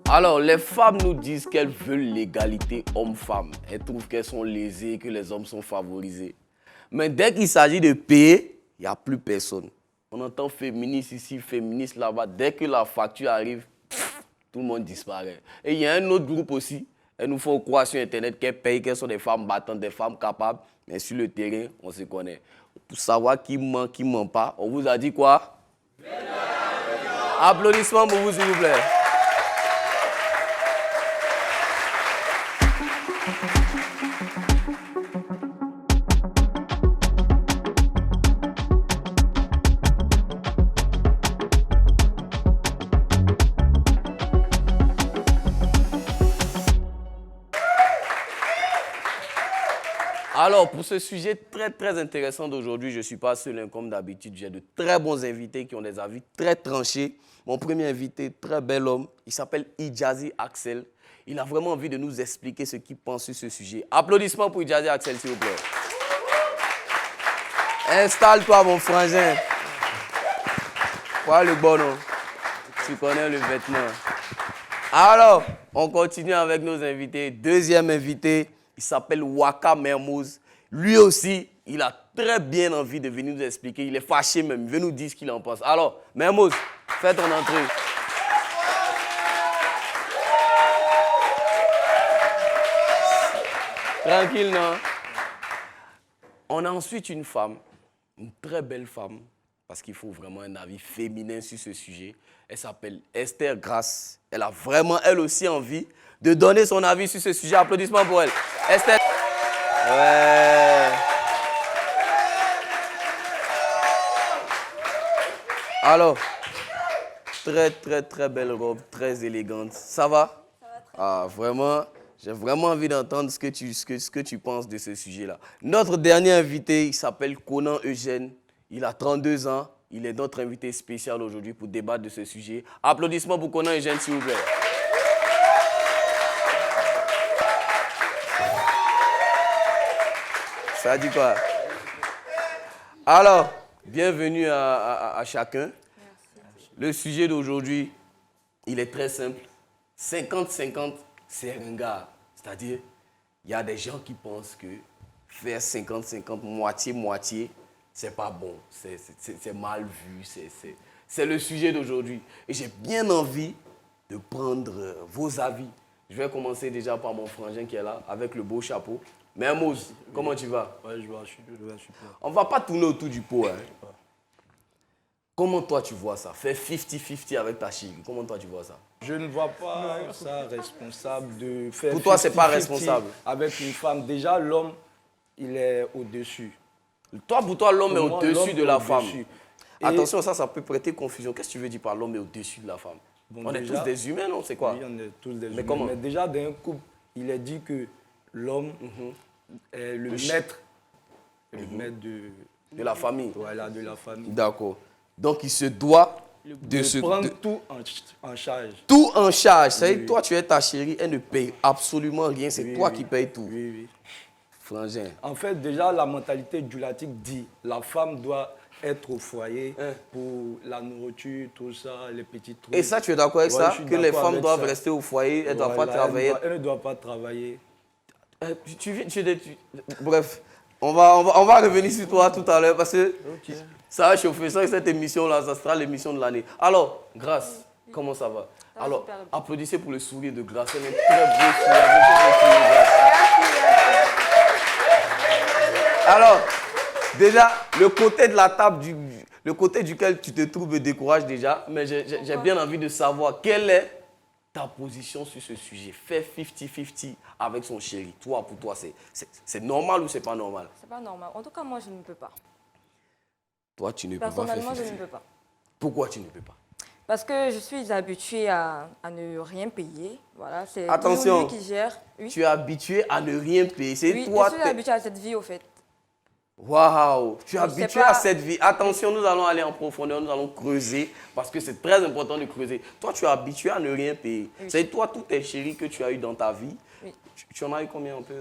Alors, les femmes nous disent qu'elles veulent l'égalité homme-femme. Elles trouvent qu'elles sont lésées, que les hommes sont favorisés. Mais dès qu'il s'agit de payer, il n'y a plus personne. On entend féministe ici, féministe là-bas. Dès que la facture arrive, tout le monde disparaît. Et il y a un autre groupe aussi. Elles nous font croire sur Internet qu'elles payent, qu'elles sont des femmes battantes, des femmes capables. Mais sur le terrain, on se connaît. Pour savoir qui ment pas, on vous a dit quoi? Applaudissements pour vous, s'il vous plaît. Alors, pour ce sujet très intéressant d'aujourd'hui, je ne suis pas seul, comme d'habitude. J'ai de très bons invités qui ont des avis très tranchés. Mon premier invité, très bel homme, il s'appelle Ijazi Axel. Il a vraiment envie de nous expliquer ce qu'il pense sur ce sujet. Applaudissements pour Ijazi Axel, s'il vous plaît. Installe-toi, mon frangin. Voilà le bon nom. Tu connais le vêtement. Alors, on continue avec nos invités. Deuxième invité. Il s'appelle Waka Mermoz. Lui aussi, il a très bien envie de venir nous expliquer. Il est fâché même. Il veut nous dire ce qu'il en pense. Alors, Mermoz, fais ton entrée. Tranquille, non? On a ensuite une femme, une très belle femme, parce qu'il faut vraiment un avis féminin sur ce sujet. Elle s'appelle Esther Grace. Elle a vraiment, elle aussi, envie de donner son avis sur ce sujet. Applaudissements pour elle. Esther. Ouais. Alors, très belle robe, très élégante. Ça va? Ça va très bien. Ah, vraiment, j'ai vraiment envie d'entendre ce que tu penses de ce sujet-là. Notre dernier invité, il s'appelle Conan Eugène. Il a 32 ans. Il est notre invité spécial aujourd'hui pour débattre de ce sujet. Applaudissements pour Conan Eugène, s'il vous plaît. Ça dit quoi? Alors, bienvenue à chacun. Merci. Le sujet d'aujourd'hui, il est très simple. 50-50, c'est ringard. C'est-à-dire, il y a des gens qui pensent que faire 50-50, moitié-moitié, c'est pas bon. C'est mal vu. C'est le sujet d'aujourd'hui. Et j'ai bien envie de prendre vos avis. Je vais commencer déjà par mon frangin qui est là, avec le beau chapeau. Mermoz, comment tu vas? Ouais, je suis super. On ne va pas tourner autour du pot. Hein. Comment toi tu vois ça? Faire 50-50 avec ta chérie. Comment toi tu vois ça? Je ne vois pas ça responsable de faire. Pour toi, c'est pas 50-50 responsable. avec une femme. Déjà, l'homme, il est au-dessus. Toi, pour toi, l'homme est Pour moi, au-dessus l'homme de est la femme. au-dessus. Et- Attention, ça peut prêter confusion. Qu'est-ce que tu veux dire par l'homme est au-dessus de la femme? Bon, On est déjà- tous des humains, non? C'est quoi? Oui, on est tous des Mais humains. comment? Mais déjà, dans un couple, il est dit que l'homme est le maître. De la famille. Voilà, de la famille. D'accord. Donc, il se doit de se... prendre de- tout en charge. tout en charge. Ça veut dire, Oui. toi, tu es ta chérie, elle ne paye absolument rien. C'est Oui, toi oui. qui payes tout. Oui, oui. Frangin. En fait, déjà, la mentalité djulatique dit la femme doit être au foyer Hein. pour la nourriture, tout ça, les petits trucs. Et ça, tu es d'accord avec Ouais, ça? je suis Que les d'accord femmes avec doivent ça. rester au foyer, elles ne doivent pas Voilà, travailler. Elle ne doit pas travailler. Bref, on va revenir sur toi tout à l'heure parce que ça va chauffer. Ça, cette émission-là, ça sera l'émission de l'année. Alors, Grâce, comment ça va? Ça va Alors, super bien. applaudissez pour le sourire de Grâce. Elle est très beau sourire. Beaucoup de sourire, Grâce. Alors, déjà, le côté de la table, le côté duquel tu te trouves me décourage déjà, mais j'ai bien envie de savoir quelle est ta position sur ce sujet. Faire 50-50 avec son chéri. Toi, pour toi, c'est normal ou c'est pas normal? C'est pas normal. En tout cas, moi, je ne peux pas. Toi, tu ne peux pas faire Personnellement, je 50. ne peux pas. Pourquoi tu ne peux pas? Parce que je suis habituée à ne rien payer. Voilà, c'est Attention. lui qui gère. Oui, Tu es habitué à ne rien payer. C'est oui, toi. je suis habituée à cette vie, au fait. Waouh! Tu es Donc, c'est habitué pas- à cette vie. Attention, nous allons aller en profondeur, nous allons creuser parce que c'est très important de creuser. Toi, tu es habitué à ne rien payer. Oui. C'est toi, tous tes chéris que tu as eu dans ta vie. Oui. Tu en as eu combien un peu?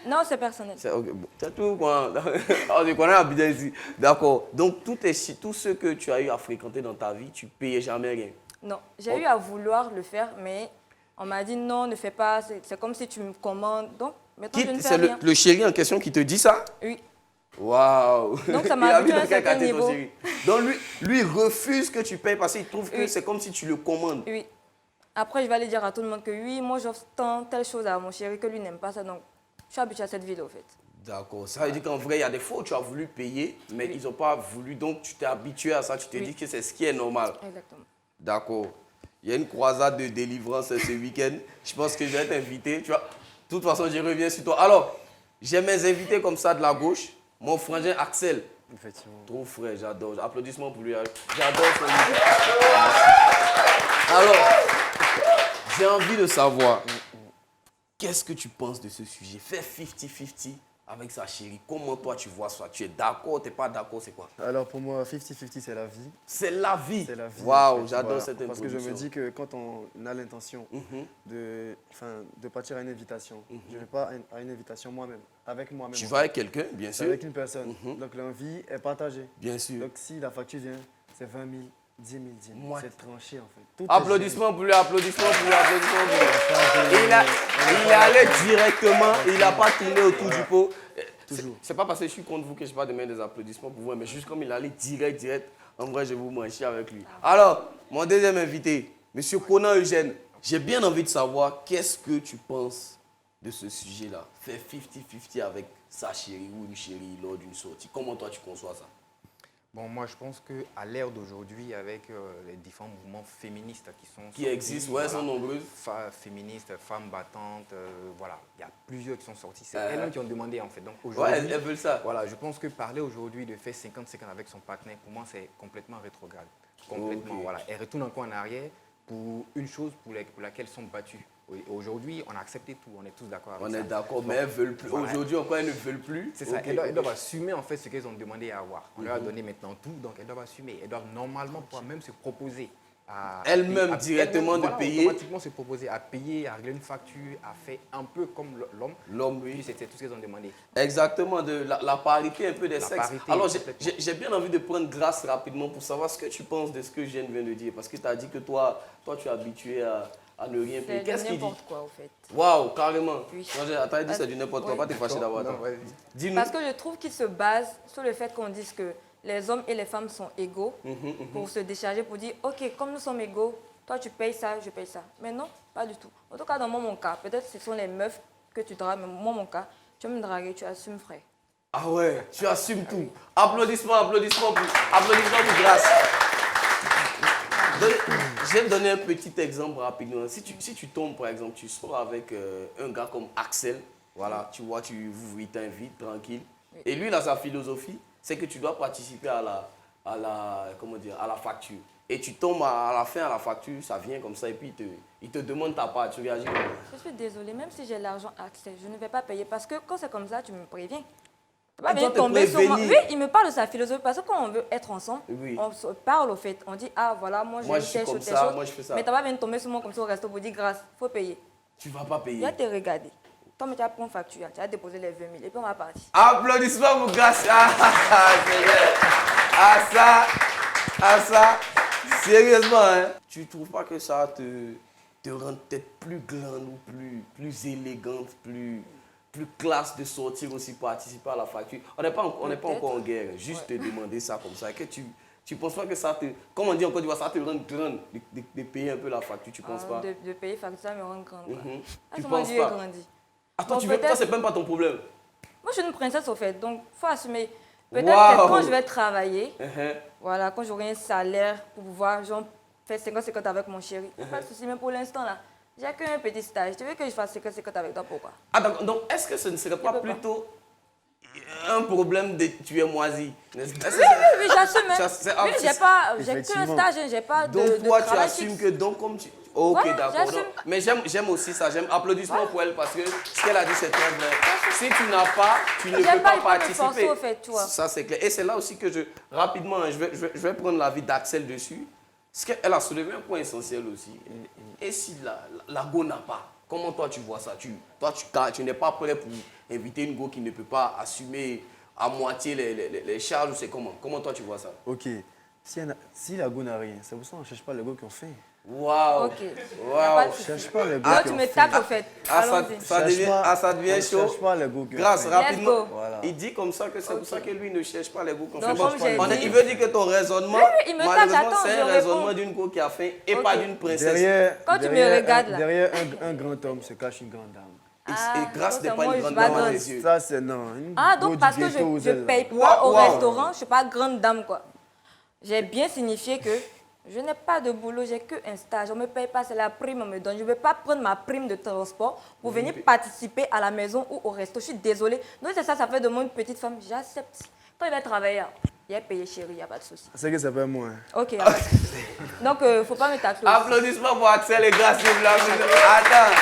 Non, c'est personnel. Ok, bon. C'est tout quoi. On se connaît bien ici. D'accord. Donc, tous ceux que tu as eu à fréquenter dans ta vie, tu ne payais jamais rien. Non, j'ai eu à vouloir le faire, mais On m'a dit non, ne fais pas, c'est comme si tu me commandes. Donc, maintenant, je ne fais C'est rien. le chéri en question qui te dit ça? Oui. Waouh! Donc, ça Il m'a a habitué vu à un dans quel certain quartier ton niveau. chéri. Donc, lui refuse que tu payes parce qu'il trouve que Oui. c'est comme si tu le commandes. Oui. Après, je vais aller dire à tout le monde que oui, moi, j'offre tant, telle chose à mon chéri que lui n'aime pas ça. Donc, je suis habituée à cette vie-là, au fait. D'accord. Ça veut dire qu'en vrai, il y a des fois où tu as voulu payer, mais ils n'ont pas voulu. Donc, tu t'es habitué à ça. Tu te dis que c'est ce qui est normal. Exactement. D'accord. Il y a une croisade de délivrance ce week-end. Je pense que je vais t'inviter. Tu vois, de toute façon, je reviens sur toi. Alors, j'ai mes invités comme ça de la gauche. Mon frangin Axel. Effectivement. Trop frais, j'adore. Applaudissements pour lui. J'adore son musique. Alors, j'ai envie de savoir, qu'est-ce que tu penses de ce sujet? Faire 50-50 avec sa chérie. Comment toi tu vois ça? Tu es d'accord, tu n'es pas d'accord, c'est quoi? Alors pour moi, 50-50, c'est la vie. C'est la vie. C'est la vie. Waouh, en fait. j'adore Voilà. cette Parce que je introduction. me dis que quand on a l'intention de partir à une invitation, je ne vais pas à une invitation moi-même, avec moi-même. Tu en vas fait. avec quelqu'un, bien C'est sûr. avec une personne. Donc l'envie est partagée. Bien sûr. Donc si la facture vient, c'est 20 000, 10 000, 10 000. Moi. C'est tranché en fait. Tout est Applaudissements pour lui, applaudissements pour lui, applaudissements pour lui. Il est allé directement, il n'a pas tourné autour du pot. Toujours. C'est pas parce que je suis contre vous que je vais pas demander des applaudissements pour vous, mais juste comme il est allé direct, en vrai, je vais vous manger avec lui. Alors, mon deuxième invité, Monsieur Conan Eugène, j'ai bien envie de savoir qu'est-ce que tu penses de ce sujet-là. Faire 50-50 avec sa chérie ou une chérie lors d'une sortie. Comment toi tu conçois ça? Bon, moi, je pense qu'à l'ère d'aujourd'hui, avec les différents mouvements féministes Qui existent, ouais, sont nombreuses. Féministes, femmes battantes, voilà. Il y a plusieurs qui sont sorties. C'est Uh-huh. elles-mêmes qui ont demandé, en fait. Donc, Ouais, aujourd'hui, elles veulent ça. voilà, je pense que parler aujourd'hui de faire 50-50 avec son partenaire, pour moi, c'est complètement rétrograde. Complètement, Ok. voilà. Elles retournent encore en arrière pour une chose pour laquelle elles sont battues. Aujourd'hui, on a accepté tout, on est tous d'accord avec ça. On est d'accord, mais Donc, elles veulent plus. voilà. Aujourd'hui encore, elles ne veulent plus. C'est ça, Ok, elles doivent ok. assumer en fait ce qu'elles ont demandé à avoir. On leur a donné maintenant tout, donc elles doivent assumer. Elles doivent normalement pouvoir même se proposer à Elles-mêmes à- directement de voilà, payer. automatiquement se proposer à payer, à régler une facture, à faire un peu comme l'homme. L'homme, Puis oui. c'était tout ce qu'elles ont demandé. Exactement, de la parité un peu des La sexes. parité, Alors, complètement. j'ai bien envie de prendre grâce rapidement pour savoir ce que tu penses de ce que je viens de dire. Parce que tu as dit que toi, tu es habitué à ne rien payer. C'est Qu'est-ce de qu'il dit? n'importe quoi, au fait. Waouh, carrément. Oui. Attends, il dit c'est du n'importe quoi, Oui. pas t'es fâché d'avoir Non, attends. vas-y. Dis-nous. Parce que je trouve qu'il se base sur le fait qu'on dise que les hommes et les femmes sont égaux pour se décharger, pour dire, OK, comme nous sommes égaux, toi tu payes ça, je paye ça. Mais non, pas du tout. En tout cas, dans mon cas, peut-être ce sont les meufs que tu dragues, mais moi, mon cas, tu vas me draguer, tu assumes, frère. Ah ouais, tu assumes tout. Applaudissements pour grâce. Je vais te donner un petit exemple rapidement. Si tu tombes, par exemple, tu sors avec un gars comme Axel, voilà, tu vois, il t'invite tranquille. Oui. Et lui, il a sa philosophie, c'est que tu dois participer à la facture. Et tu tombes à la fin, à la facture, ça vient comme ça, et puis il te demande ta part, tu réagis comment? Je suis désolée, même si j'ai l'argent accès, je ne vais pas payer parce que quand c'est comme ça, tu me préviens. Tu vas Il doit venir te tomber sur moi. prévenir. Oui, il me parle de sa philosophie parce que quand on veut être ensemble, Oui. on se parle au fait. On dit, ah voilà, moi Moi, je j'ai suis telle comme chose, telle ça, chose. moi, je fais ça. Mais tu vas venir tomber sur moi comme ça au resto pour dire grâce, il faut payer. Tu vas pas Tu payer. vas te regarder. Toi, mais tu vas prendre facture, tu vas déposer les 20 000 et puis on va partir. Applaudissements pour grâce. Ça. Sérieusement, hein? Tu trouves pas que ça te rend peut-être plus grande ou plus élégante, plus classe de sortir aussi participer à la facture? On n'est pas encore en guerre. Juste te demander ça comme ça. Que tu penses pas que ça te, comme on dit en Côte d'Ivoire, ça te rend grande de payer un peu la facture? Tu penses pas? De payer facture, ça me rend grande. quoi. Tu Comment penses Dieu est pas? grandi. Attends, Bon, tu veux, toi, peut-être- c'est même pas ton problème. Moi, je suis une princesse au fait, donc il faut assumer. Peut-être Waouh. que quand je vais travailler, Uh-huh. voilà, quand j'aurai un salaire pour pouvoir genre, faire 50-50 avec mon chéri, pas de souci, mais pour l'instant là, j'ai qu'un petit stage. Tu veux que je fasse 50-50 avec toi, pourquoi? Ah, d'accord. Donc, est-ce que ce ne serait pas peux pas. plutôt un problème de tu es moisi? N'est-ce pas? Oui, j'assume. Hein. Ça, c'est- Oui, j'ai qu'un Effectivement. stage, hein, j'ai pas de Donc, toi, tu travail assumes fixe. que donc comme tu... Ok, Voilà, d'accord. j'assume. Donc, mais j'aime aussi ça. J'aime applaudissements pour elle parce que ce qu'elle a dit, c'est très vrai. Si tu n'as pas, tu ne J'aime peux pas, pas il faut me participer. forcer, au fait, tu vois. Ça, c'est clair. Et c'est là aussi que rapidement, je vais prendre l'avis d'Axel dessus. Parce qu'elle a soulevé un point essentiel aussi. Et si la go n'a pas, comment toi tu vois ça? Tu n'es pas prêt pour inviter une go qui ne peut pas assumer à moitié les charges, c'est comment? Comment toi tu vois ça? Ok. Si la go n'a rien, c'est pour ça qu'on ne cherche pas les go qui ont faim. Waouh. Ok. Waouh. Cherche pas les Là, gars tu qui me ont fait. tapes au fait. Allons-y. Ça devient chaud. Cherche pas les goûts qui ont Grâce, fait. rapidement. Let's go. Voilà. Il dit comme ça que c'est pour ça que lui ne cherche pas les goûts qu'on Donc, fait. comme j'ai dit- Il veut dire que ton raisonnement, il me tape, malheureusement, attends, c'est je un raisonnement réponds. d'une go qui a faim et Ok. pas d'une princesse. Quand tu me regardes, là. Derrière un grand homme se cache une grande dame. Et Grâce donc n'est c'est pas moi, une je suis grande pas dame à grande. tes yeux. Ça, c'est non. Une Ah, go donc du parce que ghetto aux je ailes, là. paye pas au Waouh. restaurant, je ne suis pas grande dame, quoi. J'ai bien signifié que je n'ai pas de boulot, j'ai qu'un stage. On ne me paye pas, c'est la prime qu'on me donne. Je ne vais pas prendre ma prime de transport pour venir participer à la maison ou au resto. Je suis désolée. Donc c'est ça, ça fait de moi une petite femme. J'accepte. Quand il va travailler, il est payé, chérie, il n'y a pas de souci. C'est que ça fait moi. Ok, il n'y a pas de souci. Donc, il ne faut pas me taper aussi. Applaudissements pour Axel et Grâce s'il vous plaît. Attends.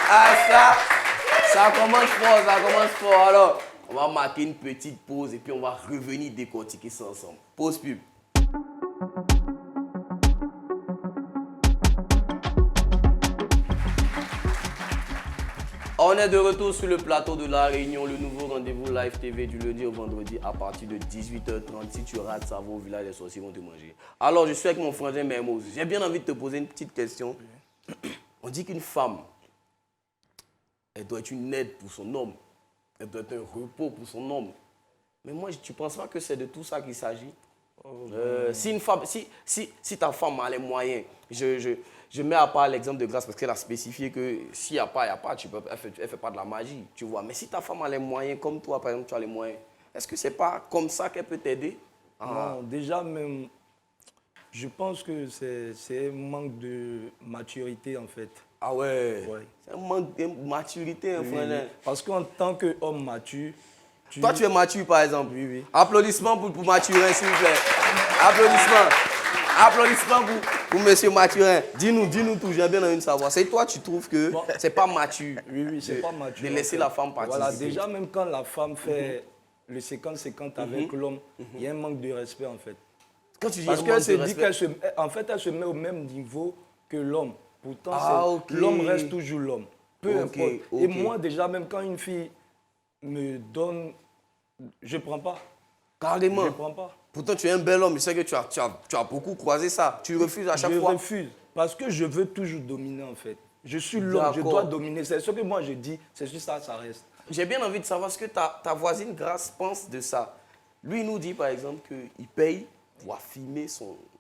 Ah, ça commence fort, ça commence fort. Alors, on va marquer une petite pause et puis on va revenir décortiquer ça ensemble. Pause pub. On est de retour sur le plateau de La Réunion, le nouveau rendez-vous Live TV du lundi au vendredi à partir de 18h30. Si tu rates, ça va au village, les sorciers vont te manger. Alors, je suis avec mon frangin Mermoz. J'ai bien envie de te poser une petite question. On dit qu'une femme, elle doit être une aide pour son homme. Elle doit être un repos pour son homme. Mais moi, tu ne penses pas que c'est de tout ça qu'il s'agit? Si une femme, si ta femme a les moyens, je mets à part l'exemple de Grâce parce qu'elle a spécifié que s'il n'y a pas, il n'y a pas, elle ne fait pas de la magie, tu vois. Mais si ta femme a les moyens, comme toi par exemple, tu as les moyens, est-ce que ce n'est pas comme ça qu'elle peut t'aider? Non, déjà même, je pense que c'est un manque de maturité en fait. Ah ouais, Ouais. c'est un manque de maturité, hein, frère. Parce qu'en tant qu'homme mature, Toi, tu es mature, par exemple. Oui, oui. Applaudissements pour Mathurin, s'il vous plaît. Applaudissements. Applaudissements pour monsieur Mathurin. Dis-nous tout, j'ai bien envie de savoir. C'est toi, tu trouves que Bon. c'est pas mature Oui, c'est pas mature. de laisser en fait. la femme participer. Voilà, déjà même quand la femme fait le 50-50 avec l'homme, il y a un manque de respect en fait. Quand tu dis Parce un manque qu'elle se de dit respect, elle se met au même niveau que l'homme. Pourtant, ok. l'homme reste toujours l'homme. Peu Ok, importe. ok. Et moi, déjà, même quand une fille me donne, je ne prends pas. carrément. Je ne prends pas. Pourtant, tu es un bel homme. Je sais que tu as beaucoup croisé ça. Tu refuses à chaque Je fois. refuse. Parce que je veux toujours dominer en fait. Je suis l'homme, je D'accord. dois dominer. C'est ce que moi je dis, c'est sur ça, ça reste. J'ai bien envie de savoir ce que ta voisine Grâce pense de ça. Lui, il nous dit par exemple qu'il paye pour affirmer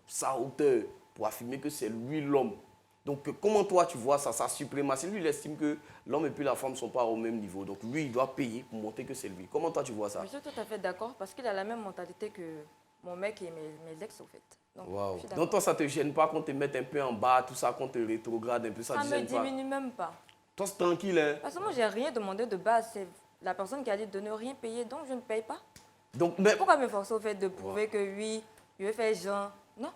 sa hauteur, pour affirmer que c'est lui l'homme. Donc, comment toi tu vois ça, sa suprématie? Lui, il estime que l'homme et puis la femme ne sont pas au même niveau. Donc, lui, il doit payer pour montrer que c'est lui. Comment toi tu vois ça? Je suis tout à fait d'accord parce qu'il a la même mentalité que mon mec et mes ex, au fait. Donc, Waouh. je suis d'accord. Donc, toi, ça ne te gêne pas qu'on te mette un peu en bas, tout ça, qu'on te rétrograde un peu, ça Ça te ne me gêne pas? diminue même pas. Toi, c'est tranquille, hein? Parce que moi, j'ai rien demandé de base. C'est la personne qui a dit de ne rien payer, donc je ne paye pas. Donc, mais, Pourquoi me forcer au fait de prouver que oui, je vais faire genre? Non.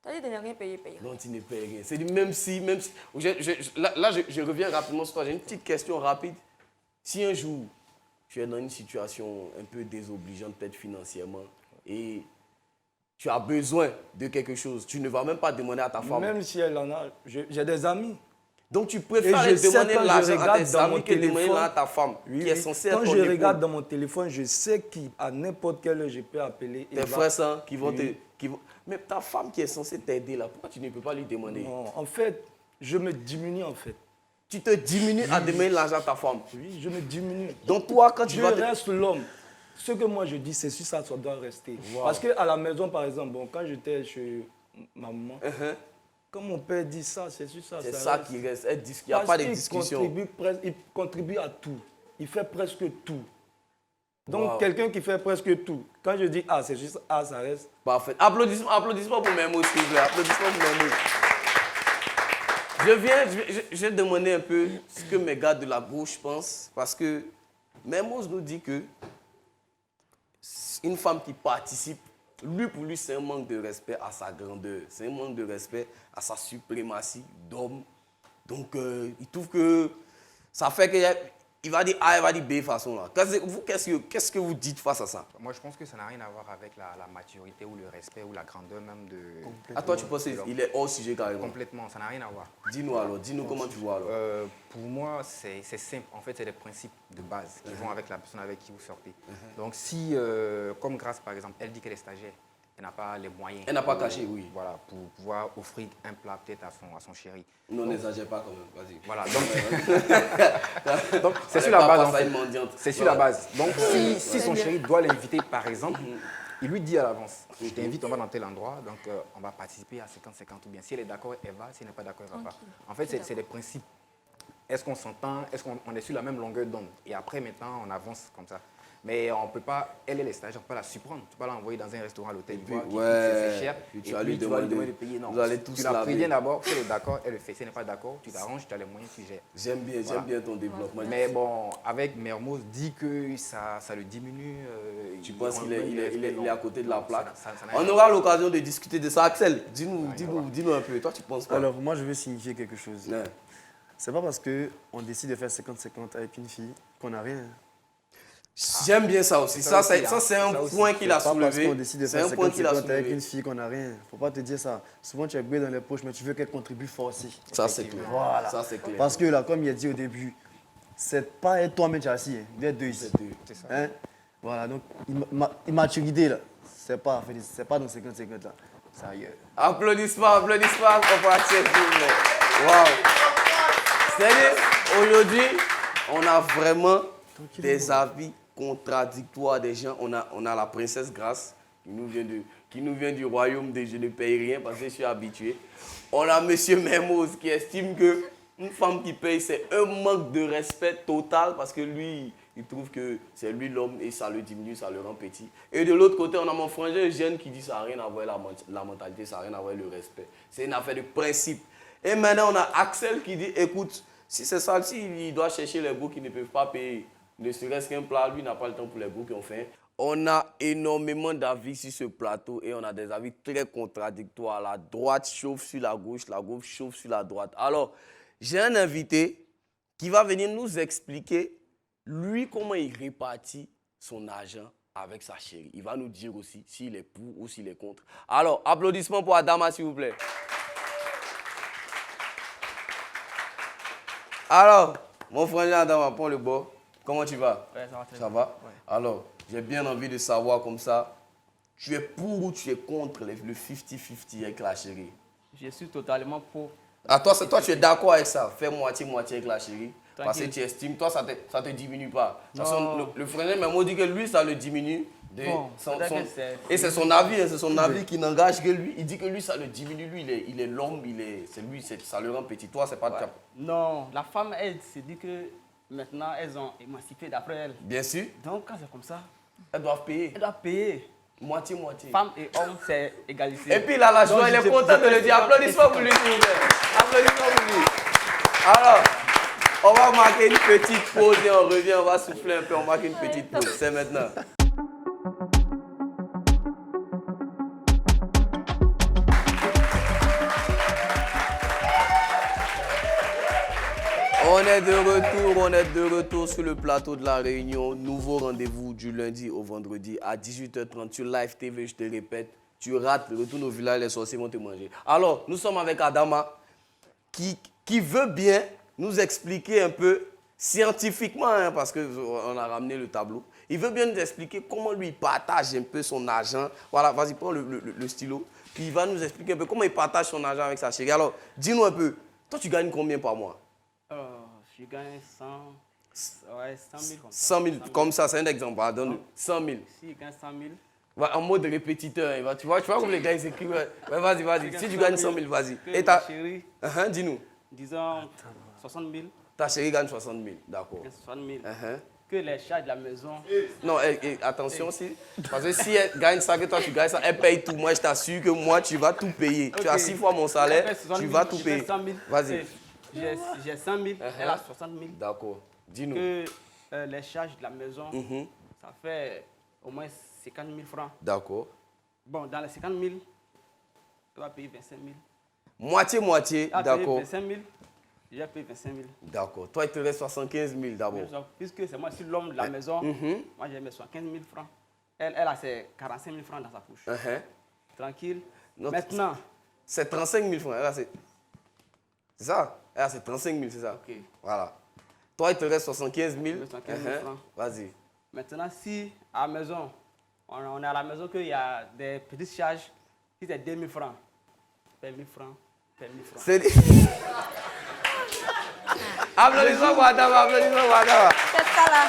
Tu as dit de ne rien payer, payer. non, tu ne payes rien. C'est dit, même si. Je reviens rapidement sur toi. J'ai une petite question rapide. Si un jour, tu es dans une situation un peu désobligeante, peut-être financièrement, et tu as besoin de quelque chose, tu ne vas même pas demander à ta femme. Même si elle en a, j'ai des amis. Donc, tu préfères Et je sais demander quand je l'argent à regarde tes dans amis mon que demander téléphone, à ta femme, qui est censée être Quand ton je épaule. regarde dans mon téléphone, je sais qu'à n'importe quelle heure, je peux appeler. Tes frères ça, qui vont Oui. te. Mais ta femme qui est censée t'aider là, pourquoi tu ne peux pas lui demander? Non, en fait, je me diminue en fait. Tu te diminues à demander l'argent à ta femme. Oui, je me diminue. Donc, toi, quand tu Je vas. reste l'homme. Ce que moi je dis, c'est sur ça, ça doit rester. Parce qu'à la maison, par exemple, bon, quand j'étais chez ma maman, quand mon père dit ça, c'est sur ça. C'est ça ça reste. qui reste. Il n'y a Parce pas de qu'il discussion. il contribue à tout. Il fait presque tout. Donc, Wow. quelqu'un qui fait presque tout, quand je dis ah, c'est juste ah, ça reste. Parfait. Applaudissements pour mes mots, s'il vous plaît. Applaudissements pour mes mots. Je vais demander un peu ce que mes gars de la gauche pensent. Parce que Mermoz nous dit que une femme qui participe, pour lui, c'est un manque de respect à sa grandeur. C'est un manque de respect à sa suprématie d'homme. Donc, il trouve que ça fait qu'il va dire A, il va dire B de façon là. Vous, qu'est-ce que vous dites face à ça? Moi, je pense que ça n'a rien à voir avec la maturité ou le respect ou la grandeur même de... À toi, tu penses qu'il est hors sujet carrément? Complètement, ça n'a rien à voir. Dis-nous alors, dis-nous comment tu vois alors. Pour moi, c'est simple. En fait, c'est des principes de base qui vont avec la personne avec qui vous sortez. Donc, si, comme Grâce, par exemple, elle dit qu'elle est stagiaire, elle n'a pas les moyens. Elle n'a pas caché, oui. Voilà, pour pouvoir offrir un plat peut-être à son chéri. Non, n'exagère pas quand même, vas-y. Voilà, donc c'est sur la base en fait. C'est sur la base. Donc si son chéri doit l'inviter par exemple, il lui dit à l'avance, je t'invite, on va dans tel endroit, donc on va participer à 50-50 ou bien si elle est d'accord, elle va, si elle n'est pas d'accord, elle ne va pas. En fait, c'est des principes. Est-ce qu'on s'entend? Est-ce qu'on est sur la même longueur d'onde? Et après, maintenant, on avance comme ça. Mais on ne peut pas, elle est les stagiaires, on ne peut pas la surprendre. Tu ne peux pas l'envoyer dans un restaurant à l'hôtel, c'est cher. Puis Tu vas lui demander de payer. Non, vous allez tous tu la préviens d'abord, si elle est d'accord, elle le fait. Si elle n'est pas d'accord, tu t'arranges, tu as les moyens, tu gères. J'aime bien ton développement. Mais bon, avec Mermoz, dit que ça le diminue. Tu penses qu'il est à côté de la plaque? Ça n'a On rien. aura l'occasion de discuter de ça. Axel, dis-nous un peu. Toi, tu penses quoi? Alors, moi, je veux signifier quelque chose. Ouais. C'est pas parce qu'on décide de faire 50-50 avec une fille qu'on n'a rien. J'aime bien ça aussi. Ça, c'est un point qu'il a C'est pas parce soulevé. qu'on décide de C'est faire un point qu'il a 50-50 avec soulevé. une fille qu'on n'a rien. Faut pas te dire ça. Souvent, tu es brûlé dans les poches, mais tu veux qu'elle contribue fort aussi. Ça, c'est clair. Voilà. Ça, c'est clair. Parce que là, comme il a dit au début, c'est pas être toi-même qui es assis. Vous êtes deux ici. C'est ça. Hein? Voilà, donc immaturité, là, c'est pas dans 50-50 là. C'est ailleurs. Applaudissements pour Axel, s'il vous plaît. Waouh. C'est-à-dire, aujourd'hui, on a vraiment des avis contradictoires des gens. On a la princesse Grace qui nous vient du royaume de je ne paye rien parce que je suis habitué. On a monsieur Mermoz qui estime qu'une femme qui paye, c'est un manque de respect total parce que lui, il trouve que c'est lui l'homme et ça le diminue, ça le rend petit. Et de l'autre côté, on a mon frangin jeune qui dit que ça n'a rien à voir avec la mentalité, ça n'a rien à voir avec le respect. C'est une affaire de principe. Et maintenant, on a Axel qui dit, écoute, si c'est ça, il doit chercher les boucs qui ne peuvent pas payer, ne serait-ce qu'un plat, lui n'a pas le temps pour les boucs qui ont faim. On a énormément d'avis sur ce plateau et on a des avis très contradictoires. La droite chauffe sur la gauche chauffe sur la droite. Alors, j'ai un invité qui va venir nous expliquer, lui, comment il répartit son argent avec sa chérie. Il va nous dire aussi s'il est pour ou s'il est contre. Alors, applaudissements pour Adama, s'il vous plaît. Alors, mon frère Adama, prends le bord. Comment tu vas? Ouais, ça va très Ça bien. va? Ouais. Alors, j'ai bien envie de savoir comme ça, tu es pour ou tu es contre le 50-50 avec la chérie? Je suis totalement pour. Ah, toi, tu es d'accord avec ça? Faire moitié-moitié avec la chérie? Parce que Tranquille. tu estimes, toi, ça te diminue pas. De toute Non. façon, le frère Memo dit que lui, ça le diminue. Et c'est son avis, hein, c'est son avis qui n'engage que lui. Il dit que lui, ça le diminue. Lui, il est l'homme, ça le rend petit. Toi, c'est pas Ouais. Non, la femme, elle se dit que maintenant, elles ont émancipé d'après elle. Bien sûr, Donc, quand c'est comme ça, elles doivent payer. elle doit payer. Moitié-moitié. Femme et homme, c'est égalité. Et puis là, la joie, Donc, il est je- content de le dire. Applaudissements pour lui, s'il vous plaît. Applaudissements pour lui. Alors, on va marquer une petite pause et on revient. On va souffler un peu. On marque une petite pause. C'est maintenant. On est de retour sur le plateau de La Réunion. Nouveau rendez-vous du lundi au vendredi à 18h30 sur Live TV, je te répète. Tu rates, retourne au village, les sorciers vont te manger. Alors, nous sommes avec Adama qui veut bien nous expliquer un peu scientifiquement, hein, parce qu'on a ramené le tableau. Il veut bien nous expliquer comment lui partage un peu son argent. Voilà, vas-y, prends le stylo. Puis il va nous expliquer un peu comment il partage son argent avec sa chérie. Alors, dis-nous un peu, toi tu gagnes combien par mois? Je gagne 100 000 comme ça. 100 000, comme ça, c'est un exemple. Pardon. 100 000. Si je gagne 100 000, Ouais, en mode répétiteur. Tu vois comme les gars ils écrivent. Ouais, vas-y. Si tu gagnes 100 000, vas-y. que Et ma ta. chérie, Dis-nous. disons 60 000, Ta chérie gagne 60 000. D'accord. gagne 60 000. Que les charges de la maison, Non, attention aussi. Parce que si elle gagne ça, que toi tu gagnes ça, elle paye tout. Moi, je t'assure que moi, tu vas tout payer. Tu as 6 fois mon salaire, elle fait 60 tu 000, vas tout je payer. fais 100 000. Vas-y. J'ai 100 000, elle a 60 000. D'accord. Dis-nous. Que les charges de la maison, ça fait au moins 50 000 francs. D'accord. Bon, dans les 50 000, tu vas payer 25 000. Moitié, Ah, payer d'accord. 25 000, j'ai payé 25 000. D'accord. Toi, il te reste 75 000 d'abord. Puisque c'est moi, je suis l'homme de la maison, moi j'ai mis 75 000 francs. Elle a ses 45 000 francs dans sa poche. Tranquille. Non, Maintenant, C'est 35 000 francs. C'est ça? C'est 35 000, c'est ça? ok. Voilà. Toi, il te reste 75 000. 75 000 francs. Vas-y. Maintenant, si à la maison, on est à la maison qu'il y a des petites charges qui sont 2000 francs. Paye 1000 francs, paye 1000 francs. C'est... Applaudissons pour Adama, applaudissons pour Adama. C'est ça là.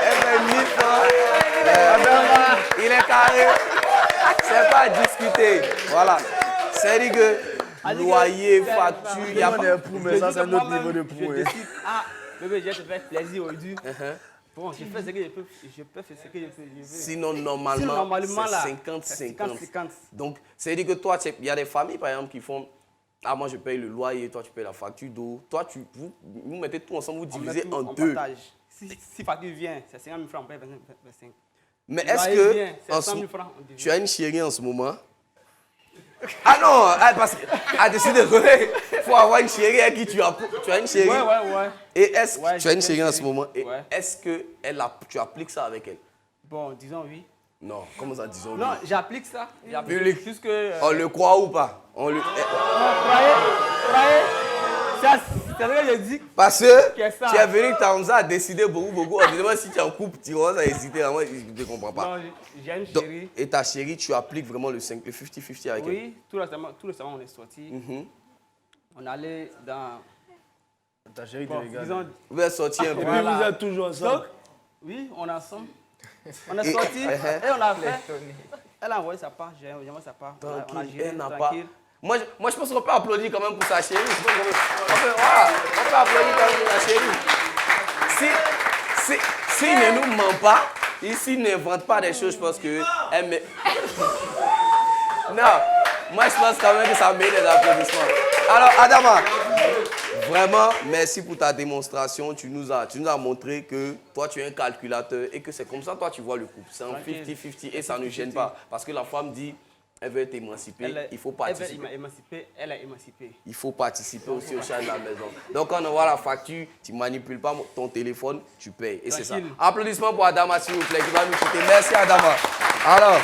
Elle fait 1000 francs. Adama, il est carré. C'est pas à discuter. Voilà. C'est-à-dire que loyer, facture, il y a On est pour, mais ça, c'est un autre niveau de pour. Je décide, ah, bébé, je vais te faire plaisir aujourd'hui. Bon, je fais ce que je peux, je peux faire ce que je veux. Sinon, normalement c'est 50-50. Donc, c'est-à-dire que toi, il y a des familles, par exemple, qui font... Ah, moi, je paye le loyer, toi, tu payes la facture d'eau. Toi, vous mettez tout ensemble, vous divisez en deux. Si facture vient, c'est 50 000 francs, on paye 25. Mais est-ce que c'est 100 000 francs, tu as une chérie en ce moment? Ah non, parce que décider il faut avoir une chérie avec qui tu as une chérie. Ouais. Et est-ce que tu as une chérie en ce moment? Et est-ce que tu appliques ça avec elle? Bon, disons oui. Non, comment ça, disons oui? Non, j'applique ça. Public. Puisque, On le croit ou pas? croyez, c'est ce que je dis. Parce que Qu'est-ce que ça? tu es venu, Tamza a décidé beaucoup. On demande si tu es en couple, tu vas hésiter. Moi, je ne comprends pas. Non, j'ai une Donc, chérie. et ta chérie, tu appliques vraiment le 50-50 avec elle? Oui, tout récemment, on est sortis. On allait dans... Ta chérie te Bon, regarde. disons, Vous êtes sortis un peu. Et puis vous êtes toujours ensemble. donc, oui, on est ensemble. On est sortis et on a fait. Elle a envoyé sa part, j'ai envoyé sa part. On a Tranquille, géré, elle n'a pas. tranquille. Moi, je pense qu'on peut applaudir quand même pour sa chérie. On peut applaudir quand même pour sa chérie. S'il ne nous ment pas, s'il n'invente pas des choses, je pense que... Non, moi je pense quand même que ça mérite des applaudissements. Alors, Adama, vraiment, merci pour ta démonstration. Tu nous as montré que toi, tu es un calculateur et que c'est comme ça, toi, tu vois le couple. C'est un 50-50 et ça ne gêne pas. Parce que la femme dit... Elle veut être émancipée, il faut participer. Elle est émancipée. Il faut participer aussi au charge de la maison. Donc, quand on envoie la facture, tu ne manipules pas ton téléphone, tu payes. Et c'est ça. Applaudissements pour Adama, s'il vous plaît, qui va nous quitter. Merci, Adama. Alors,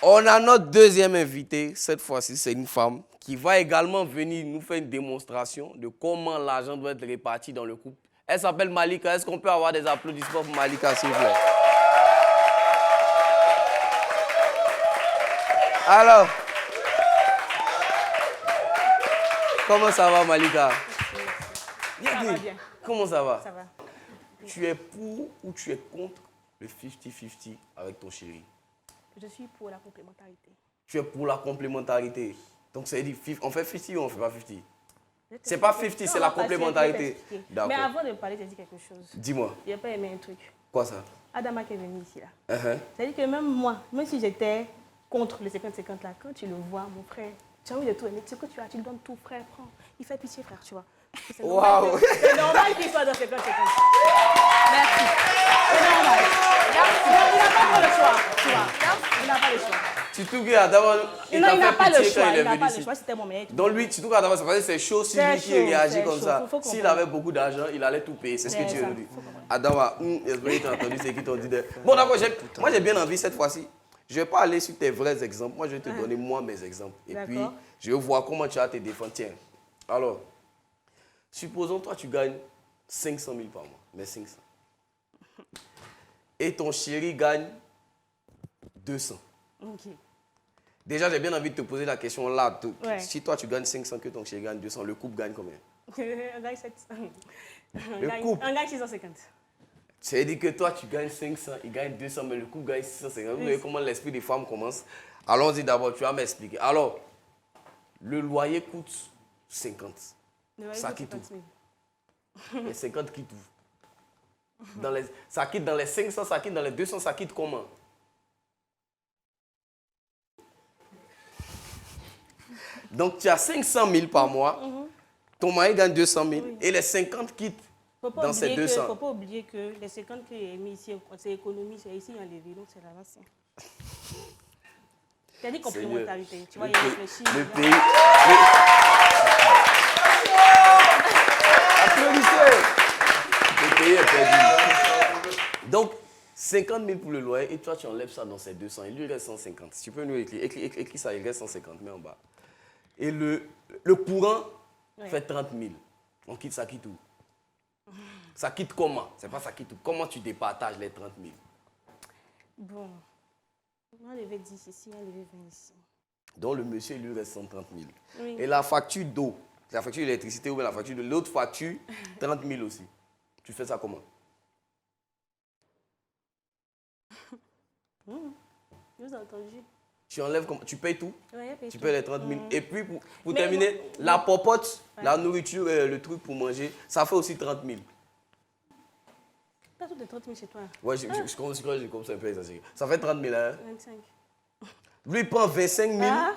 on a notre deuxième invité. Cette fois-ci, c'est une femme qui va également venir nous faire une démonstration de comment l'argent doit être réparti dans le couple. Elle s'appelle Malika. Est-ce qu'on peut avoir des applaudissements pour Malika, s'il vous plaît? Alors, comment ça va, Malika? Ça va bien. Comment ça va? Ça va. Tu es pour ou tu es contre le 50-50 avec ton chéri? Je suis pour la complémentarité. Tu es pour la complémentarité. Donc, ça veut dire, on fait 50 ou on ne fait pas 50? C'est pas 50, c'est la complémentarité. Mais avant de parler, tu as dit quelque chose. Dis-moi. Je n'ai pas aimé un truc. Quoi ça? Adama qui est venu ici là. C'est-à-dire que même moi, même si j'étais contre le 50-50 là, quand tu le vois, mon frère, tu as envie de tout aimer. Ce que tu as, tu lui donnes tout, frère, prends. Il fait pitié, frère, tu vois. C'est normal, normal qu'il soit dans 50-50. Merci. C'est normal. Il n'a pas le choix, tu vois. Il n'a pas le choix. Surtout qu'Adama, il n'a pas le choix. Il n'a pas le choix, c'était mon mec. Donc lui, surtout qu'Adama, c'est chaud si lui qui réagit comme ça. S'il avait beaucoup d'argent, il allait tout payer. C'est ce que tu veux dire. Adama, j'espère que tu as entendu ce qu'ils t'ont dit. Bon, d'accord, moi j'ai bien envie cette fois-ci. Je ne vais pas aller sur tes vrais exemples. Moi, je vais te donner moi mes exemples. Et puis, je vais voir comment tu vas te défendre. Tiens, alors, supposons toi, tu gagnes 500 000 par mois. Mais 500. Et ton chéri gagne 200. Ok. Déjà, j'ai bien envie de te poser la question là. Si toi, tu gagnes 500, que ton chéri gagne 200, le couple gagne combien? On gagne 700. Le couple. On gagne 650. C'est-à-dire que toi, tu gagnes 500, il gagne 200, mais le couple gagne 650. Vous voyez comment l'esprit des femmes commence? Allons-y d'abord, tu vas m'expliquer. Alors, le loyer coûte 50. Ça quitte où? Et 50 quitte où? Ça quitte dans les 500, ça quitte dans les 200, ça quitte comment? Donc, tu as 500 000 par mois, ton mari gagne 200 000 et les 50 quittent dans ces 200. Il ne faut pas oublier que les 50 qui est mis ici, c'est économie, c'est ici enlevé, donc c'est là-bas. Tu as dit complémentarité, tu vois, il y a réfléchi. Le pays... Applaudissez! Le pays est perdu. Donc, 50 000 pour le loyer et toi, tu enlèves ça dans ces 200. Il lui reste 150. Si tu peux nous écrire ça, il reste 150, mets en bas. Et le courant fait 30 000. On quitte, ça quitte où? Ça quitte comment? C'est pas ça quitte où. Comment tu départages les 30 000? Bon, on a levé 10 ici, on a levé 20 ici. Donc le monsieur, il lui reste 130 000. Oui. Et la facture d'eau, la facture d'électricité ou bien la facture de l'autre facture, 30 000 aussi. Tu fais ça comment? Je vous ai entendu. Tu enlèves comment? Tu payes tout? Ouais, Tu payes les 30 000. Et puis, pour terminer, la popote, la nourriture, le truc pour manger, ça fait aussi 30 000. Tu as tout de 30 000 chez toi. Ouais, je comme ça un peu exagéré. Ça fait 30 000, hein? 25. Lui, il prend 25 000. Ah,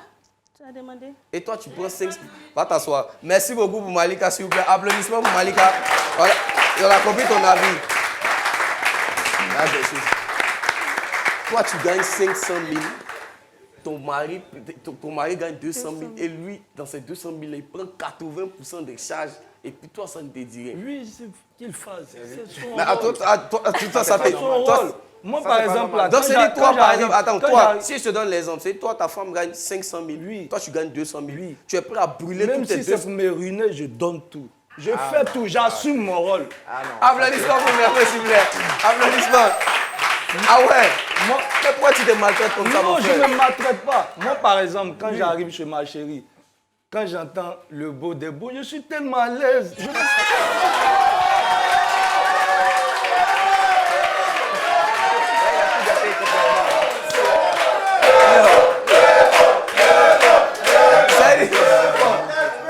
tu as demandé? Et toi, tu prends 5 000. Va t'asseoir. Merci beaucoup pour Malika, s'il vous plaît. Applaudissements pour Malika. Voilà. Et on a compris ton avis. Là, des choses. Toi, tu gagnes 500 000. Ton mari gagne 200 000. Et lui, dans ces 200 000, il prend 80% des charges. Et puis toi, ça ne te dit rien. Lui, c'est qu'il fasse. C'est son Mais à rôle. toi, ça fait. C'est son rôle. Moi, par exemple, là, Donc, c'est dit, toi, par exemple, attends, toi, j'arrive- si je te donne l'exemple, c'est toi, ta femme gagne 500 000. Oui. Toi, tu gagnes 200 000. Oui. Tu es prêt à brûler même toutes tes si c'est 200 pour me ruiner, je donne tout. Je fais tout, j'assume mon rôle. Applaudissements pour Merveille, s'il vous plaît. Applaudissements. Ah ouais. Mais pourquoi tu te maltraites comme ça, mon Non, je frère? ne me maltraite pas. Moi, par exemple, quand j'arrive chez ma chérie, quand j'entends le beau des beaux, je suis tellement à l'aise.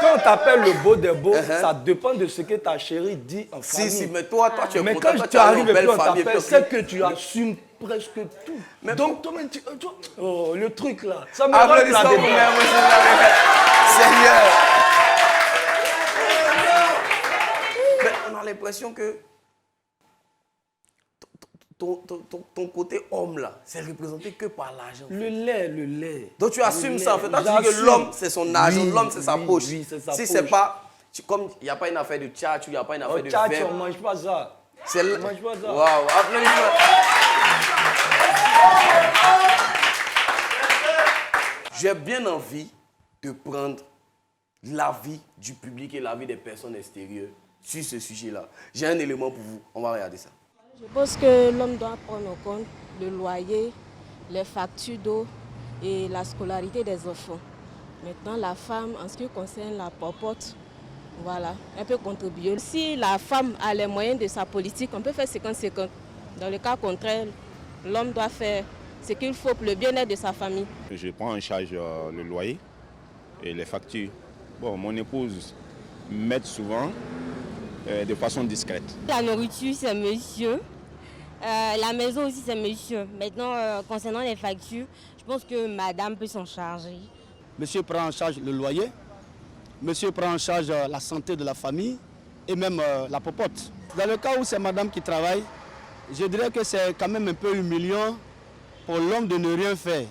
Quand on t'appelle le beau des beaux, ça dépend de ce que ta chérie dit en famille. Si, mais toi, tu es Mais content, quand toi, tu tu as arrives une et belle puis on famille. t'appelle, c'est que tu assumes presque tout. Mais donc, toi-même, oh, le truc là, ça me rend la Applaudissements pour débat. Merveille, s'il vous plaît. Seigneur. Mais on a l'impression que ton côté homme là, c'est représenté que par l'argent. Le lait. Donc tu assumes Le ça en lait, fait. Toi, tu dis que j'assume. l'homme c'est son argent, Oui, l'homme c'est sa oui, poche. oui, c'est sa Si poche. c'est pas, comme il n'y a pas une affaire de tchatch, il n'y a pas une affaire Au de tchatch, verre. on ne mange pas ça. C'est On mange pas ça. Waouh, applaudissements. J'ai bien envie de prendre l'avis du public et l'avis des personnes extérieures sur ce sujet-là. J'ai un élément pour vous. On va regarder ça. Je pense que l'homme doit prendre en compte le loyer, les factures d'eau et la scolarité des enfants. Maintenant, la femme, en ce qui concerne la popote, voilà, elle peut contribuer. Si la femme a les moyens de sa politique, on peut faire 50-50. Dans le cas contraire, l'homme doit faire ce qu'il faut pour le bien-être de sa famille. Je prends en charge le loyer et les factures. Bon, mon épouse m'aide souvent de façon discrète. La nourriture, c'est monsieur. La maison aussi, c'est monsieur. Maintenant, concernant les factures, je pense que madame peut s'en charger. Monsieur prend en charge le loyer, monsieur prend en charge la santé de la famille et même la popote. Dans le cas où c'est madame qui travaille, je dirais que c'est quand même un peu humiliant pour l'homme de ne rien faire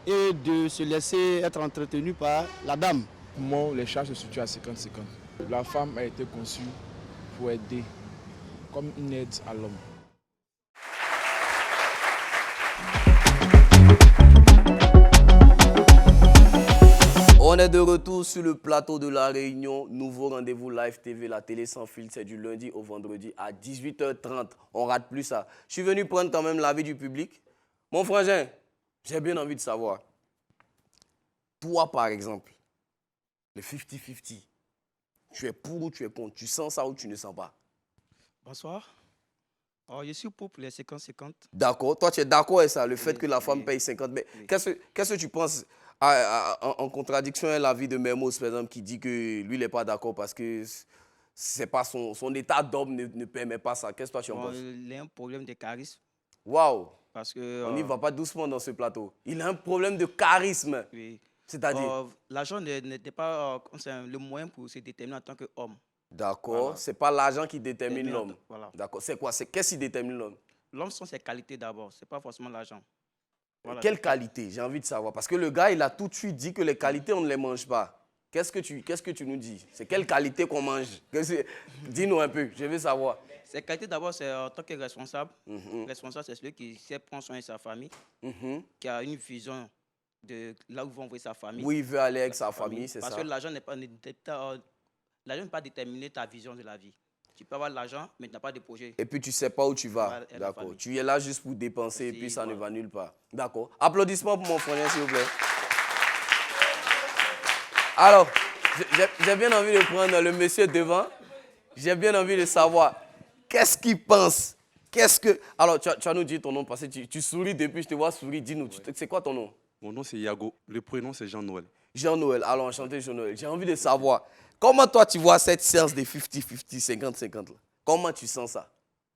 et de se laisser être entretenu par la dame. Pour moi, les charges se situent à 50-50. La femme a été conçue pour aider, comme une aide à l'homme. On est de retour sur le plateau de La Réunion. Nouveau rendez-vous Live TV, la télé sans filtre. C'est du lundi au vendredi à 18h30. On rate plus ça. Je suis venu prendre quand même l'avis du public. Mon frangin, j'ai bien envie de savoir. Toi, par exemple, le 50-50, tu es pour ou tu es contre? Tu sens ça ou tu ne sens pas? Bonsoir. Alors, je suis pour les 50-50. D'accord. Toi, tu es d'accord avec ça, le fait que la femme paye 50. Mais qu'est-ce que tu penses en contradiction avec l'avis de Mermoz, par exemple, qui dit que lui, il n'est pas d'accord parce que c'est pas son état d'homme ne permet pas ça. Qu'est-ce que toi, tu en penses? Il a un problème de charisme. Waouh! Parce que, on n'y va pas doucement dans ce plateau. Il a un problème de charisme. Oui. C'est-à-dire? L'argent n'était pas le moyen pour se déterminer en tant qu'homme. D'accord. Voilà. C'est pas l'argent qui détermine l'homme. Voilà. D'accord. C'est quoi? Qu'est-ce qui détermine l'homme? L'homme sont ses qualités d'abord. Ce n'est pas forcément l'argent. Voilà. Quelle qualité? J'ai envie de savoir. Parce que le gars, il a tout de suite dit que les qualités, on ne les mange pas. Qu'est-ce que tu nous dis? C'est quelle qualité qu'on mange? Dis-nous un peu, je veux savoir. Ses qualités d'abord, c'est en tant que responsable. Responsable, c'est celui qui sait prendre soin de sa famille, qui a une vision de là où va envoyer sa famille. Où il veut aller avec sa famille, c'est ça. Parce que l'argent l'argent ne peut pas déterminer ta vision de la vie. Tu peux avoir de l'argent, mais tu n'as pas de projet. Et puis tu ne sais pas où tu vas. D'accord. Tu es là juste pour dépenser et puis ça ne va nulle part. D'accord. Applaudissements pour mon frère, s'il vous plaît. Alors, j'ai bien envie de prendre le monsieur devant. J'ai bien envie de savoir qu'est-ce qu'il pense. Alors, tu vas nous dire ton nom parce que tu souris depuis, je te vois sourire. Dis-nous, c'est quoi ton nom? Mon nom, c'est Yago. Le prénom, c'est Jean-Noël. Jean-Noël. Alors, enchanté, Jean-Noël. J'ai envie de savoir, comment toi, tu vois cette séance de 50-50, 50-50 là? Comment tu sens ça?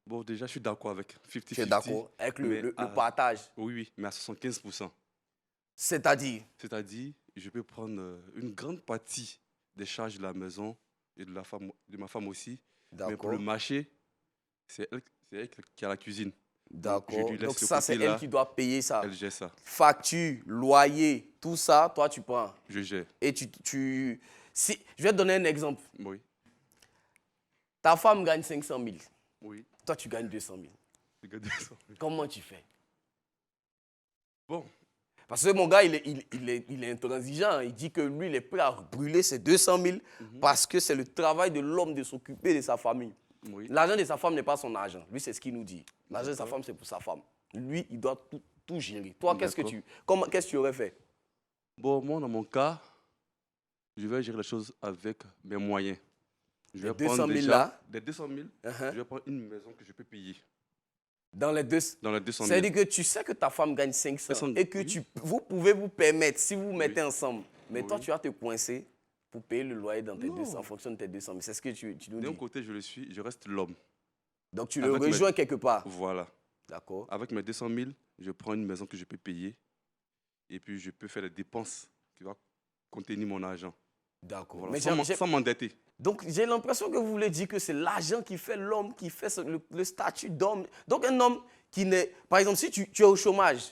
Bon, déjà, je suis d'accord avec 50-50. Tu es d'accord avec le partage? Oui, mais à 75%. C'est-à-dire? C'est-à-dire, je peux prendre une grande partie des charges de la maison et de ma femme aussi. Mais pour le marché, c'est elle qui a la cuisine. D'accord. Donc ça, c'est elle qui doit payer ça. Elle gère ça. Facture, loyer, tout ça, toi, tu prends. Je gère. Et je vais te donner un exemple. Oui. Ta femme gagne 500 000. Oui. Toi, tu gagnes 200 000. Je gagne 200 000. Comment tu fais? Bon. Parce que mon gars, il est intransigeant. Il dit que lui, il est prêt à brûler ses 200 000 parce que c'est le travail de l'homme de s'occuper de sa famille. Oui. L'argent de sa femme n'est pas son argent. Lui, c'est ce qu'il nous dit. L'argent de sa femme, c'est pour sa femme. Lui, il doit tout gérer. Toi, qu'est-ce que tu aurais fait? Bon, moi, dans mon cas, je vais gérer les choses avec mes moyens. Je vais prendre 200 000 là? Des 200 000, je vais prendre une maison que je peux payer. Dans les 200 000. C'est-à-dire que tu sais que ta femme gagne 500 et que vous pouvez vous permettre, si vous vous mettez ensemble, mais toi, tu vas te coincer pour payer le loyer dans tes 200 en fonction de tes 200 000. C'est ce que tu nous dis. D'un côté, je reste l'homme. Donc tu le rejoins quelque part. Voilà. D'accord. Avec mes 200 000, je prends une maison que je peux payer et puis je peux faire les dépenses qui vont contenir mon argent. D'accord. Voilà. Sans m'endetter. Donc j'ai l'impression que vous voulez dire que c'est l'argent qui fait l'homme, qui fait le statut d'homme. Donc un homme qui n'est... Par exemple, si tu es au chômage,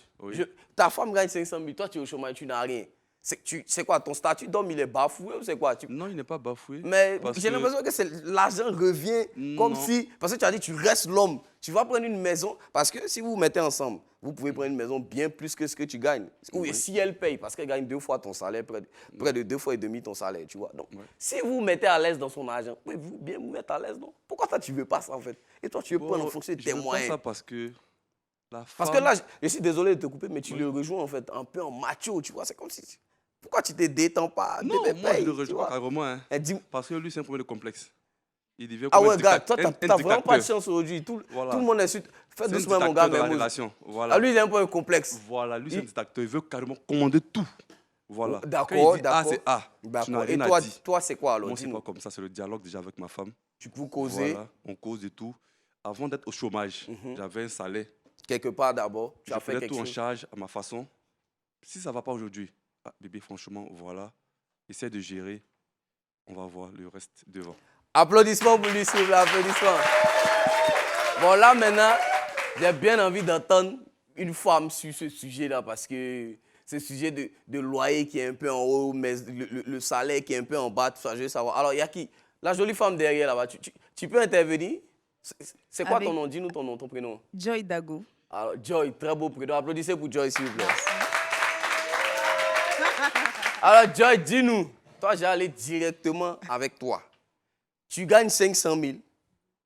ta femme gagne 500 000, toi tu es au chômage, tu n'as rien. C'est quoi, ton statut d'homme, il est bafoué ou c'est quoi? Non, il n'est pas bafoué. Mais j'ai l'impression que l'argent revient comme si... Parce que tu as dit, tu restes l'homme. Tu vas prendre une maison, parce que si vous vous mettez ensemble, vous pouvez prendre une maison bien plus que ce que tu gagnes. Oui. Si elle paye, parce qu'elle gagne 2 fois ton salaire, près de 2 fois et demi ton salaire, tu vois. Donc, si vous vous mettez à l'aise dans son argent, pouvez-vous bien vous mettre à l'aise, non? Pourquoi toi, tu ne veux pas ça, en fait? Et toi, tu veux prendre en fonction de tes moyens. Je veux pas ça parce que la femme... Parce que là, je suis désolé de te couper, mais tu le rejoins, en fait, un peu en macho, tu vois. C'est comme si... Pourquoi tu ne te détends pas? Non, moi, je le rejoins carrément. Hein. Parce que lui, c'est un problème de complexe. Il devient ouais, gars, toi, tu n'as vraiment pas de chance aujourd'hui. Tout le monde est sur... Fais doucement, mon gars. Voilà. Lui, il a un peu un complexe. Voilà, lui, c'est un dictateur. Il veut carrément commander tout. Voilà. D'accord, d'accord. Ah, c'est A. D'accord. Et toi, c'est quoi alors? Moi, c'est pas comme ça. C'est le dialogue déjà avec ma femme. Vous causez? Voilà, on cause et tout. Avant d'être au chômage, j'avais un salaire. Quelque part d'abord, tu as fait quelque chose. Je prenais tout en charge à ma façon. Si ça ne va pas aujourd'hui, bébé, franchement, voilà. Essaie de gérer. On va voir le reste devant. Applaudissements pour lui, s'il vous plaît. Applaudissements. Bon, là, maintenant, j'ai bien envie d'entendre une femme sur ce sujet-là parce que ce sujet de loyer qui est un peu en haut, mais le salaire qui est un peu en bas, tout ça, je veux savoir. Alors, il y a qui? La jolie femme derrière là-bas. Tu peux intervenir? C'est quoi ton nom? Dis-nous ton nom, ton prénom. Joy Dago. Alors, Joy, très beau prénom. Applaudissez pour Joy, s'il vous plaît. Alors, Joy, dis-nous. Toi, j'ai allé directement avec toi. Tu gagnes 500 000.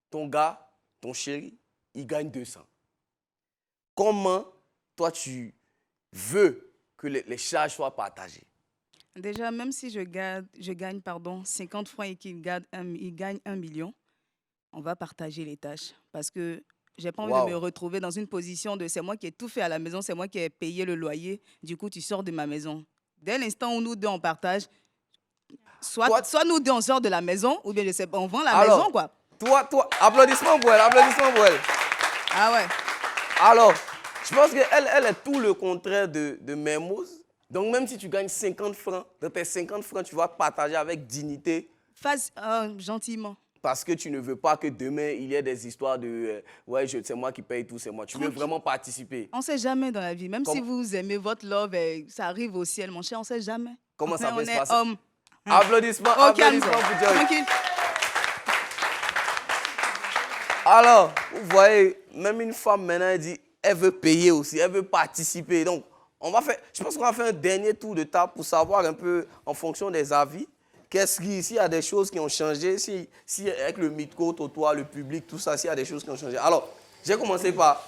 Ton gars, ton chéri, il gagne 200. Comment, toi, tu veux que les charges soient partagées? Déjà, même si je gagne 50 francs et qu'il gagne 1 million, on va partager les tâches. Parce que je n'ai pas envie de me retrouver dans une position de c'est moi qui ai tout fait à la maison, c'est moi qui ai payé le loyer. Du coup, tu sors de ma maison. Dès l'instant où nous deux, on partage, soit nous deux, on sort de la maison, ou bien je sais pas, on vend la maison, quoi. Toi, applaudissements pour elle, applaudissements pour elle. Ah ouais. Alors, je pense qu'elle est tout le contraire de Mermoz. Donc, même si tu gagnes 50 francs, dans tes 50 francs, tu vas partager avec dignité. Gentiment. Parce que tu ne veux pas que demain, il y ait des histoires de c'est moi qui paye tout, c'est moi. Tu veux vraiment participer. On ne sait jamais dans la vie. Même si vous aimez votre love, ça arrive au ciel, mon cher, on ne sait jamais. Comment ça peut se passer? Homme. Applaudissements, applaudissements pour Joy. Tranquille. Alors, vous voyez, même une femme maintenant, elle dit, elle veut payer aussi, elle veut participer. Donc, je pense qu'on va faire un dernier tour de table pour savoir un peu, en fonction des avis, s'il y a des choses qui ont changé, si avec le micro-trottoir, le public, tout ça, s'il y a des choses qui ont changé. Alors, j'ai commencé par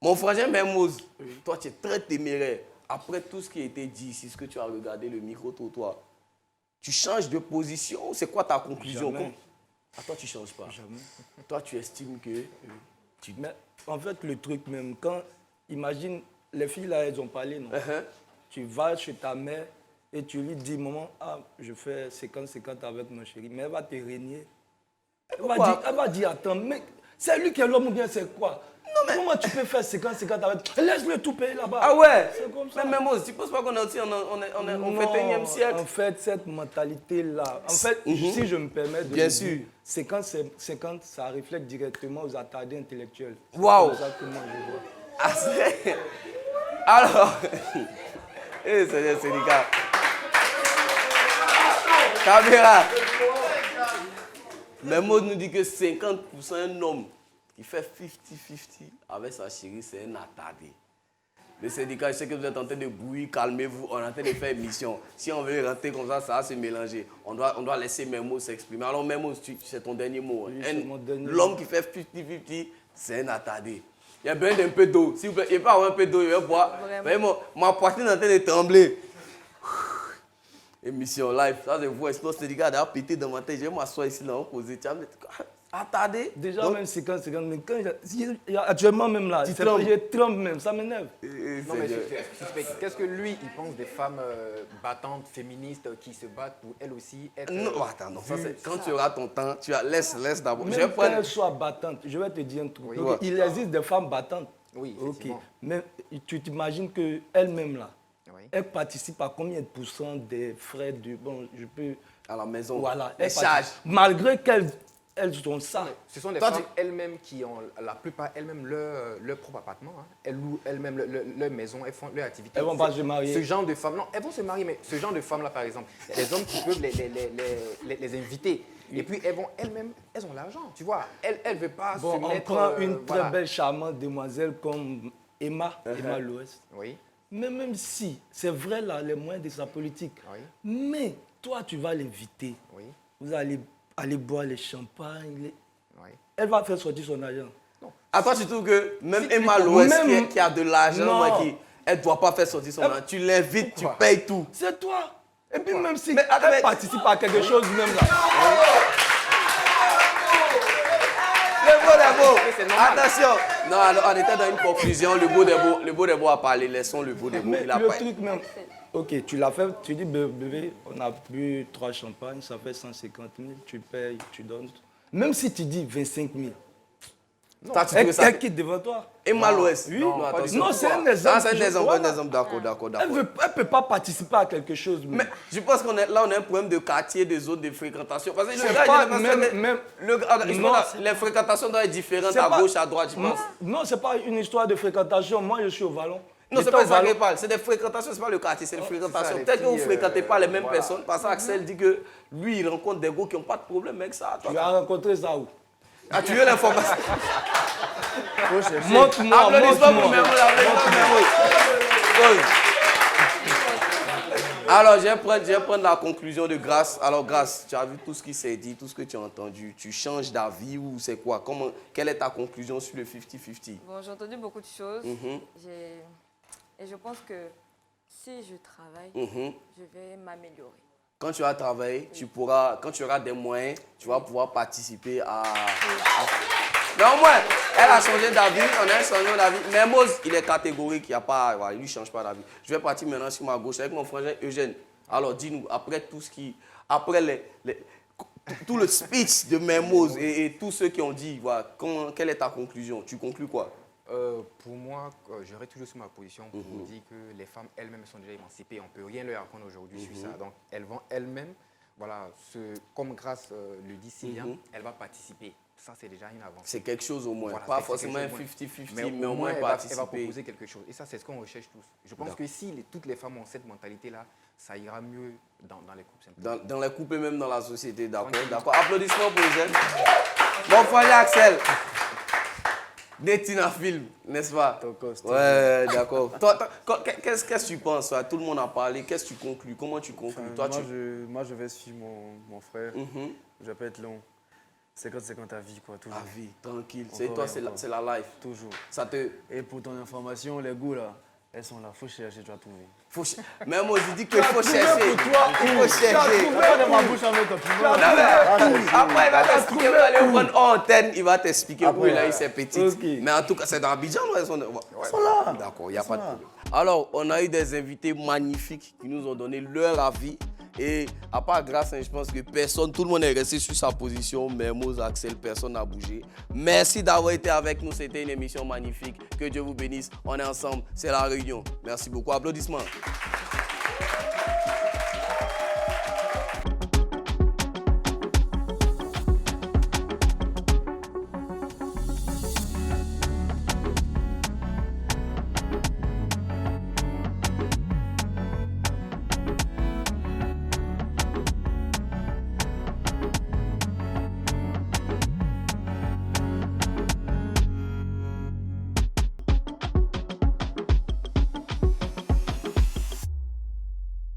mon frangin Mermoz. Toi, tu es très téméraire. Après tout ce qui a été dit ici, ce que tu as regardé, le micro-trottoir, tu changes de position? C'est quoi ta conclusion? Toi, tu ne changes pas. Jamais. Toi, tu estimes que... Mais en fait, le truc même, quand, imagine, les filles là, elles ont parlé, non? Tu vas chez ta mère et tu lui dis, maman, je fais 50-50 avec mon chéri, mais elle va te régner. Elle va dire, attends, mais c'est lui qui est l'homme ou bien c'est quoi? Non, mais... Comment tu peux faire 50-50 avec... Laisse-le tout payer là-bas. Ah ouais? C'est comme ça. Mais Mermoz, tu ne penses pas qu'on est aussi au 21e siècle? En fait, cette mentalité-là, en fait, si je me permets de bien le sûr. dire, 50-50, ça reflète directement aux attardés intellectuels. Waouh! C'est comme ça que moi je vois. Ah, c'est... Alors... c'est syndicat. Caméra. Mermoz nous dit que 50% un homme qui fait 50-50 avec sa chérie, c'est un attardé. Le syndicat, je sais que vous êtes en train de bouillir, calmez-vous, on est en train de faire émission. Si on veut rentrer comme ça, ça va se mélanger. On doit laisser Mermoz s'exprimer. Alors Mermoz, c'est ton dernier mot. Oui, l'homme qui fait 50-50, c'est un attardé. Il y a besoin d'un peu d'eau. S'il vous plaît, il n'y a pas avoir un peu d'eau, il va boire. Vraiment, ma poitrine est en train de trembler. Émission live, ça c'est vous, sinon c'est des gars d'avoir pété dans ma tête. Je vais m'asseoir ici, là, on pose. Attendez. Déjà, donc, même 50-50, mais quand actuellement même là, je tremble même, ça m'énerve. Non, mais qu'est-ce que lui, il pense des femmes battantes, féministes, qui se battent pour elles aussi être... Non, attends, non, ça, quand tu auras ton temps, laisse d'abord. Même quand elles soient battantes, je vais te dire un truc. Oui. Il existe des femmes battantes. Oui, ok. Mais tu t'imagines qu'elles-mêmes là, elles participent à combien de pourcents des frais de... Bon, je peux... À la maison. Voilà. Elles chargent. Malgré qu'elles ont ça. Ce sont des femmes elles-mêmes qui ont, la plupart elles-mêmes, leur propre appartement. Hein. Elles louent elles-mêmes leur maison, elles font leur activité. Elles vont pas se marier. Ce genre de femmes, non, elles vont se marier, mais ce genre de femmes-là, par exemple, les hommes qui peuvent les inviter. Et puis elles-mêmes, elles ont l'argent, tu vois. Elles ne veulent pas se mettre... On prend une très belle, charmante demoiselle comme Emma l'Ouest. Oui. Mais même si, c'est vrai là, les moyens de sa politique. Oui. Mais toi, tu vas l'inviter. Oui. Vous allez aller boire les champagnes. Oui. Elle va faire sortir son argent. Non. À toi, tu trouves que même Emma l'Ouest qui a de l'argent, elle ne doit pas faire sortir son argent. Tu l'invites, tu payes tout. C'est toi. Et puis même si elle participe à quelque chose, même là. Attention. Non, alors, on était dans une conclusion. Le beau des beaux a parlé. Laissons le beau des beaux. Le truc même. Ok, tu l'as fait. Tu dis, bébé, on a bu 3 champagnes, ça fait 150 000. Tu payes, tu donnes. Même si tu dis 25 000. Non, elle quitte devant toi. Emma l'Ouest. Oui. Non, c'est un exemple. C'est un exemple, d'accord. Elle ne peut pas participer à quelque chose. Mais je pense qu'on a un problème de quartier, de zone de fréquentation. Parce que les fréquentations doivent être différentes à gauche, à droite, je pense. Non, ce n'est pas une histoire de fréquentation. Moi, je suis au Vallon. Non, c'est pas ça que je parle. C'est des fréquentations, c'est pas le quartier, c'est des fréquentations. Peut-être que vous ne fréquentez pas les mêmes personnes. Parce qu'Axel dit que lui, il rencontre des gars qui n'ont pas de problème avec ça. Tu as rencontré ça où? Ah, tu veux l'information? Montre-moi. Applaudissements pour Mermoz. Alors, je vais prendre la conclusion de Grâce. Alors, Grâce, tu as vu tout ce qui s'est dit, tout ce que tu as entendu. Tu changes d'avis ou c'est quoi? Quelle est ta conclusion sur le 50-50? Bon, j'ai entendu beaucoup de choses. Et je pense que si je travaille, je vais m'améliorer. Quand tu vas travailler, quand tu auras des moyens, tu vas pouvoir participer à... Mais au moins, elle a changé d'avis, on a changé d'avis. Mermoz, il est catégorique, il ne lui change pas d'avis. Je vais partir maintenant sur ma gauche avec mon frère Eugène. Alors dis-nous, après tout ce qui... Après tout le speech de Mermoz et tous ceux qui ont dit, voilà, quelle est ta conclusion? Tu conclus quoi? Pour moi, j'aurais toujours sur ma position pour vous dire que les femmes elles-mêmes sont déjà émancipées. On ne peut rien leur apprendre aujourd'hui sur ça. Donc, elles vont elles-mêmes, voilà, comme Grâce le dit si bien, elle va participer. Ça, c'est déjà une avancée. C'est quelque chose au moins. Voilà, pas forcément un 50-50, mais au moins participer. Elle va proposer quelque chose. Et ça, c'est ce qu'on recherche tous. Je pense que si toutes les femmes ont cette mentalité-là, ça ira mieux dans les couples. Dans les couples et même dans la société, d'accord. Applaudissements pour les jeunes. Bon, frère Axel. Dating à film, n'est-ce pas? Tokos. Ouais, d'accord. Toi, qu'est-ce que tu penses? Toi? Tout le monde a parlé. Qu'est-ce que tu conclus? Comment tu conclus? Toi, moi, je vais suivre mon frère. Je vais pas être long. 50-50 à vie, quoi, toujours. À vie, tranquille. C'est toi, c'est la life. Toujours. Et pour ton information, les goûts, là, elles sont là. Faut chercher, tu vas trouver. Même moi, je dis qu'il faut chercher. Il faut chercher. Après, il va t'expliquer. Vous allez prendre en antenne, il va t'expliquer où il a eu ses petites. Mais en tout cas, c'est dans Abidjan, elles sont là. D'accord, il n'y a pas de problème. Alors, on a eu des invités magnifiques qui nous ont donné leur avis. Et à part Grâce, je pense que tout le monde est resté sur sa position. Mermoz, Axel, personne n'a bougé. Merci d'avoir été avec nous. C'était une émission magnifique. Que Dieu vous bénisse. On est ensemble. C'est La Réunion. Merci beaucoup. Applaudissements.